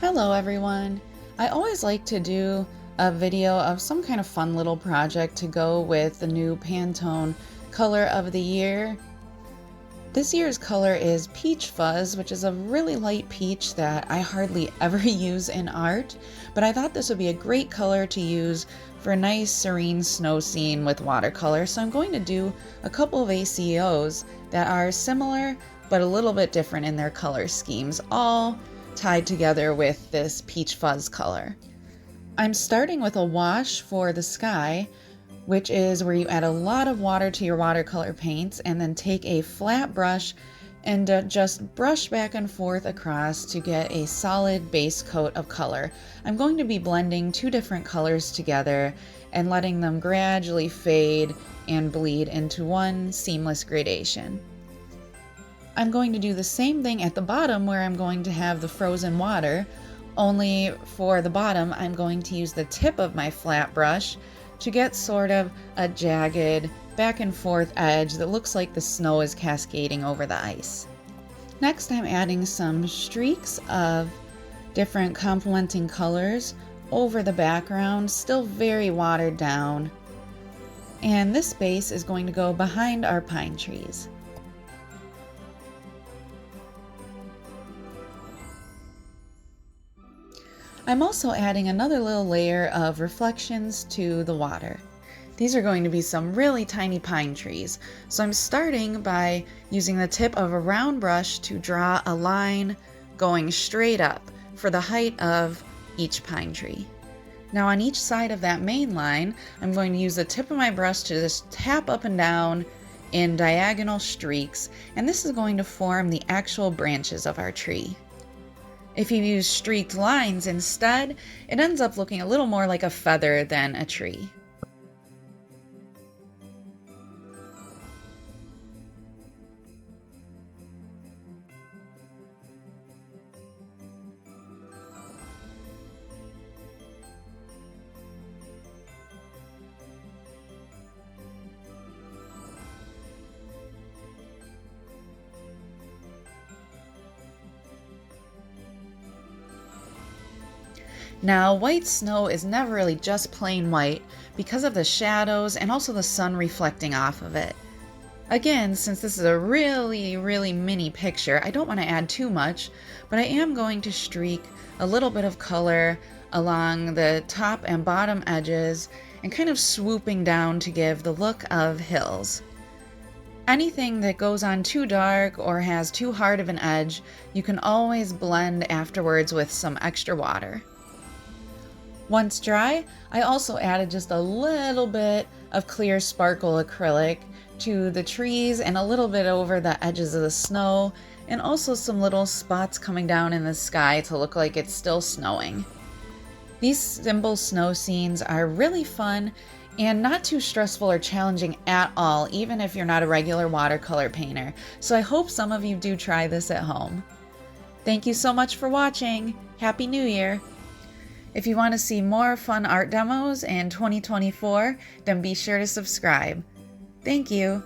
Hello everyone! I always like to do a video of some kind of fun little project to go with the new Pantone color of the year. This year's color is Peach Fuzz, which is a really light peach that I hardly ever use in art, but I thought this would be a great color to use for a nice serene snow scene with watercolor, so I'm going to do a couple of ACEOs that are similar but a little bit different in their color schemes, all tied together with this Peach Fuzz color. I'm starting with a wash for the sky, which is where you add a lot of water to your watercolor paints and then take a flat brush and just brush back and forth across to get a solid base coat of color. I'm going to be blending two different colors together and letting them gradually fade and bleed into one seamless gradation. I'm going to do the same thing at the bottom where I'm going to have the frozen water, only for the bottom I'm going to use the tip of my flat brush to get sort of a jagged back and forth edge that looks like the snow is cascading over the ice. Next I'm adding some streaks of different complementing colors over the background, still very watered down. And this base is going to go behind our pine trees. I'm also adding another little layer of reflections to the water. These are going to be some really tiny pine trees, so I'm starting by using the tip of a round brush to draw a line going straight up for the height of each pine tree. Now on each side of that main line, I'm going to use the tip of my brush to just tap up and down in diagonal streaks, and this is going to form the actual branches of our tree. If you use streaked lines instead, it ends up looking a little more like a feather than a tree. Now, white snow is never really just plain white because of the shadows and also the sun reflecting off of it. Again, since this is a really mini picture, I don't want to add too much, but I am going to streak a little bit of color along the top and bottom edges and kind of swooping down to give the look of hills. Anything that goes on too dark or has too hard of an edge, you can always blend afterwards with some extra water. Once dry, I also added just a little bit of clear sparkle acrylic to the trees and a little bit over the edges of the snow, and also some little spots coming down in the sky to look like it's still snowing. These simple snow scenes are really fun and not too stressful or challenging at all, even if you're not a regular watercolor painter, so I hope some of you do try this at home. Thank you so much for watching! Happy New Year! If you want to see more fun art demos in 2024, then be sure to subscribe. Thank you!